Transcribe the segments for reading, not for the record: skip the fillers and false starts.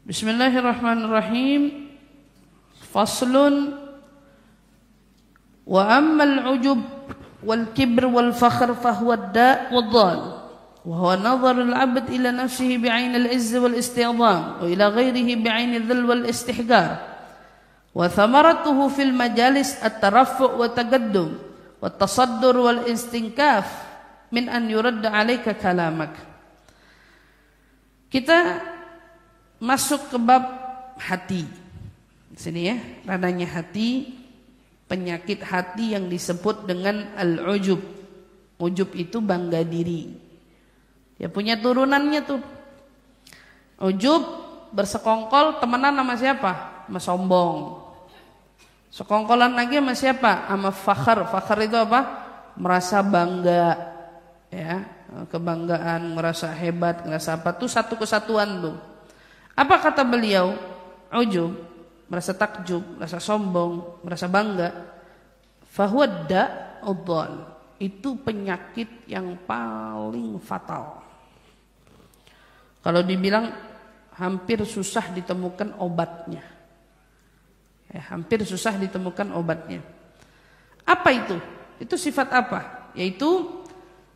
Bismillahirrahmanirrahim. Faslun. Wa ammal ujub wal kibr wal fakhr fahuwa ad-da' wad-dhal. Wa huwa nadhar al-'abd ila nafsihi bi'ain al-'izz wal istidham wa ila ghayrihi bi'ain adh-dhall wal istihgar. Wa thamaratuhu fil majalis at-taraffu' wa taqaddum wa at-tasaddur wal istinkaf min an yuradda 'alaika kalamak. Kita masuk ke bab hati. Di sini ya, ranahnya hati, penyakit hati yang disebut dengan al-ujub. Ujub itu bangga diri. Ya punya turunannya tuh. Ujub bersekongkol temenan sama siapa? Sama sombong. Sekongkolan lagi sama siapa? Sama fakhr. Fakhr itu apa? Merasa bangga. Ya, kebanggaan, merasa hebat, merasa apa? Itu satu kesatuan tuh. Apa kata beliau? Ujub, merasa takjub, merasa sombong, merasa bangga. Fahuwa ad-da', itu penyakit yang paling fatal. Kalau dibilang hampir susah ditemukan obatnya. Ya, hampir susah ditemukan obatnya. Apa itu? Itu sifat apa? Yaitu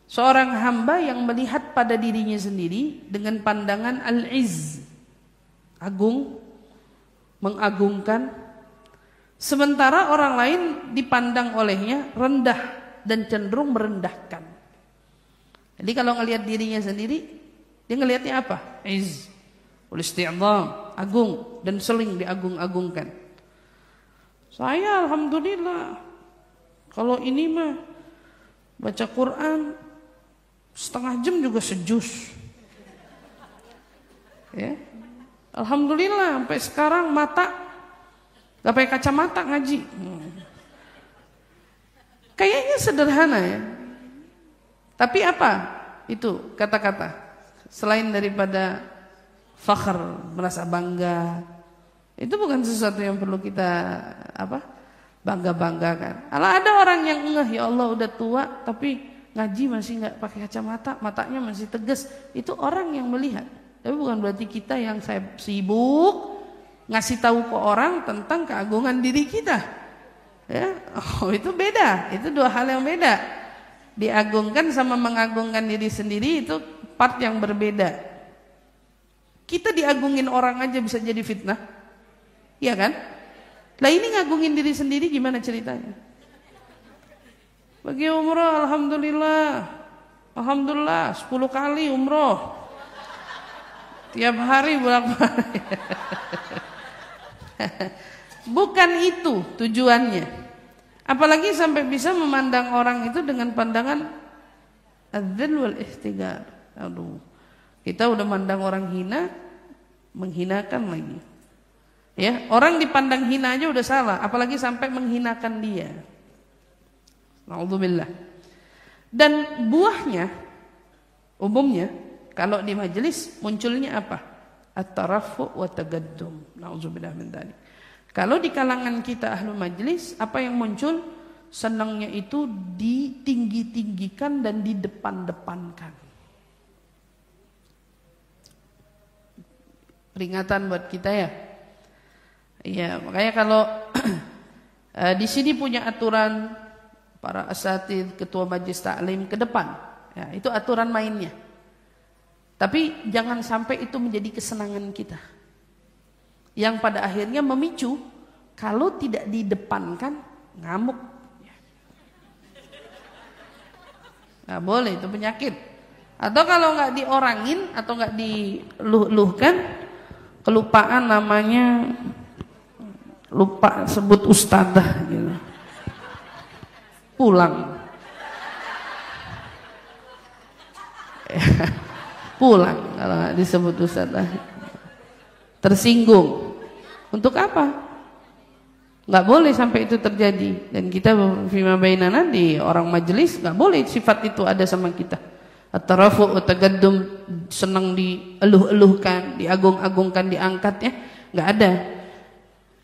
seorang hamba yang melihat pada dirinya sendiri dengan pandangan al-izz, agung, mengagungkan, sementara orang lain dipandang olehnya rendah dan cenderung merendahkan. Jadi kalau ngelihat dirinya sendiri, dia ngelihatnya apa? Izz, wal istidham, agung dan sering diagung-agungkan. Saya alhamdulillah kalau ini mah baca Quran setengah jam juga sejus. Ya. Alhamdulillah sampai sekarang mata gak pakai kacamata ngaji. Kayaknya sederhana ya. Tapi apa itu kata-kata? Selain daripada fakhr, merasa bangga, itu bukan sesuatu yang perlu kita bangga-banggakan. Kalau ada orang yang ya Allah udah tua tapi ngaji masih nggak pakai kacamata, matanya masih tegas, itu orang yang melihat. Tapi bukan berarti kita yang sibuk ngasih tahu ke orang tentang keagungan diri kita. Ya, itu beda, itu dua hal yang beda. Diagungkan sama mengagungkan diri sendiri itu part yang berbeda. Kita diagungin orang aja bisa jadi fitnah, iya kan? Lah ini ngagungin diri sendiri gimana ceritanya? Bagi umroh alhamdulillah 10 kali umroh. Tiap hari bolak-balik. Bukan itu tujuannya. Apalagi sampai bisa memandang orang itu dengan pandangan adzal wal ihtigar. Aduh, kita udah mandang orang hina, menghinakan lagi. Ya, orang dipandang hina aja udah salah, apalagi sampai menghinakan dia. Na'udzubillah. Dan buahnya umumnya kalau di majelis munculnya apa? At-tarafu' wa taqaddum. Na'udzubillah min dzalik. Kalau di kalangan kita ahlu majelis, apa yang muncul? Senangnya itu ditinggi-tinggikan dan didepan-depankan. Peringatan buat kita ya. Iya, makanya kalau di sini punya aturan para asatidz, ketua majelis taklim ke depan. Ya, itu aturan mainnya. Tapi jangan sampai itu menjadi kesenangan kita. Yang pada akhirnya memicu kalau tidak didepankan ngamuk. Nggak boleh, itu penyakit. Atau kalau nggak diorangin atau nggak diluh-luhkan, kelupaan namanya, lupa sebut ustadzah gitu. Pulang. Pulang kalau nggak disebut ustadzah. Tersinggung. Untuk apa? Nggak boleh sampai itu terjadi. Dan kita fima bainana di orang majelis nggak boleh sifat itu ada sama kita. At-tarafu' wa taqaddum, senang dieluh-eluhkan, diagung-agungkan, diangkat ya, nggak ada.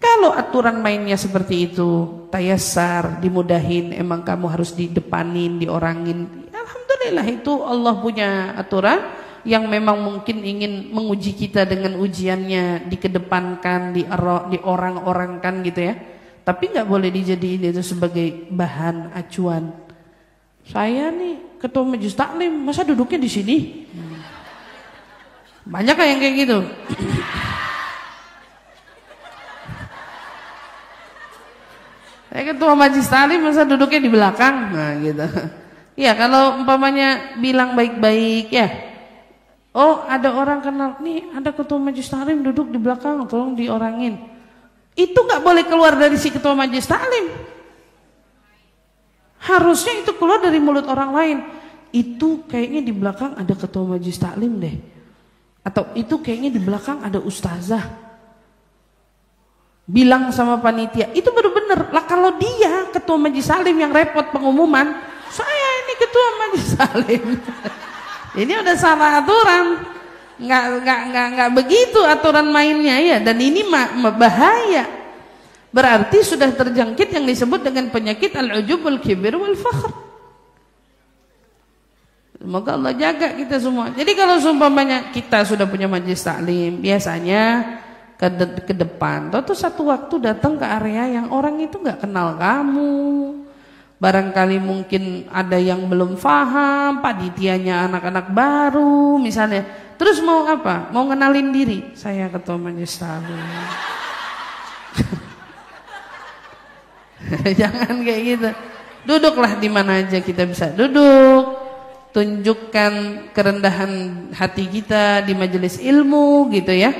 Kalau aturan mainnya seperti itu, tayassar, dimudahin, emang kamu harus didepanin, diorangin. Alhamdulillah itu Allah punya aturan. yang memang mungkin ingin menguji kita dengan ujiannya dikedepankan, di orang-orangkan gitu ya. Tapi nggak boleh dijadiin itu sebagai bahan acuan. Saya nih ketua majelis taklim, masa duduknya di sini? Banyak kan yang kayak gitu. Saya ketua majelis taklim, masa duduknya di belakang? Nah gitu. Ya kalau umpamanya bilang baik-baik ya. Oh ada orang kenal, nih ada ketua majelis taklim duduk di belakang, tolong diorangin. Itu nggak boleh keluar dari si ketua majelis taklim. Harusnya itu keluar dari mulut orang lain. Itu kayaknya di belakang ada ketua majelis taklim deh. Atau itu kayaknya di belakang ada ustazah. Bilang sama panitia, itu baru bener. Lah kalau dia ketua majelis taklim yang repot pengumuman, saya ini ketua majelis taklim. Ini udah salah aturan. Nggak begitu aturan mainnya ya. Dan ini bahaya. Berarti sudah terjangkit yang disebut dengan penyakit al-ujub wal kibir wal fakhr. Semoga Allah jaga kita semua. Jadi kalau seumpamanya kita sudah punya majelis taklim, biasanya ke depan. Atau satu waktu datang ke area yang orang itu nggak kenal kamu. Barangkali mungkin ada yang belum paham, panitianya anak-anak baru misalnya. Terus mau apa? Mau ngenalin diri. Saya ketua majelis taklim. Jangan kayak gitu. Duduklah di mana aja kita bisa duduk. Tunjukkan kerendahan hati kita di majelis ilmu gitu ya.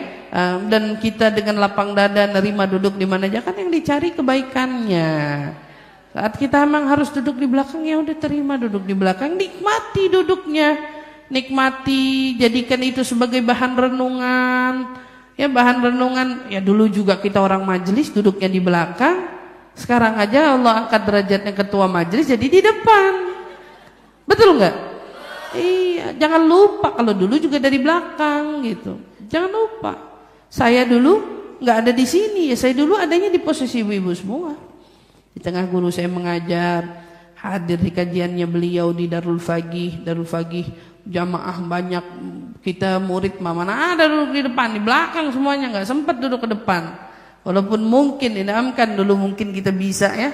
Dan kita dengan lapang dada nerima duduk di mana aja, kan yang dicari kebaikannya. Saat kita memang harus duduk di belakang, ya udah terima duduk di belakang, nikmati duduknya. Nikmati, jadikan itu sebagai bahan renungan. Ya bahan renungan, ya dulu juga kita orang majelis duduknya di belakang. Sekarang aja Allah angkat derajatnya ketua majelis jadi di depan. Betul nggak? Iya, jangan lupa kalau dulu juga dari belakang gitu. Jangan lupa. Saya dulu nggak ada di sini, ya saya dulu adanya di posisi ibu-ibu semua. Di tengah guru saya mengajar, hadir di kajiannya beliau di Darul Faqih jamaah banyak, kita murid mana ada duduk di depan, di belakang semuanya, nggak sempat duduk ke depan. Walaupun mungkin dinamkan dulu mungkin kita bisa ya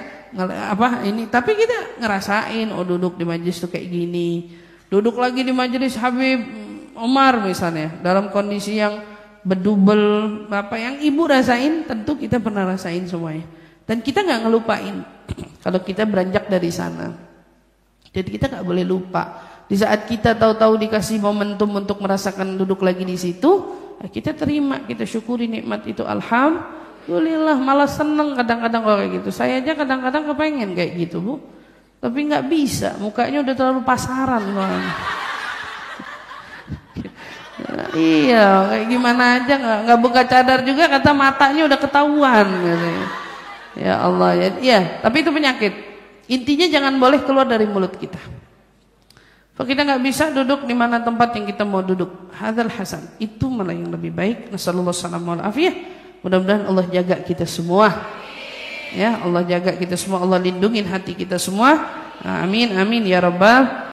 tapi kita ngerasain duduk di majelis tuh kayak gini. Duduk lagi di majelis Habib Omar misalnya dalam kondisi yang bedubel yang ibu rasain, tentu kita pernah rasain semuanya. Dan kita nggak ngelupain kalau kita beranjak dari sana. Jadi kita nggak boleh lupa. Di saat kita tahu-tahu dikasih momentum untuk merasakan duduk lagi di situ, kita terima, kita syukuri nikmat itu. Alhamdulillah, malah seneng kadang-kadang kalau kayak gitu. Saya aja kadang-kadang kepengen kayak gitu Bu, tapi nggak bisa, mukanya udah terlalu pasaran soalnya. Iya, kayak gimana aja nggak buka cadar juga, kata matanya udah ketahuan. Ya Allah ya, tapi itu penyakit. Intinya jangan boleh keluar dari mulut kita. Kalau kita nggak bisa duduk di mana tempat yang kita mau duduk, hadzal hasan, itu malah yang lebih baik. Nasallallahu alaihi wasallam. Mudah-mudahan Allah jaga kita semua. Ya, Allah jaga kita semua, Allah lindungin hati kita semua. Amin amin ya rabbal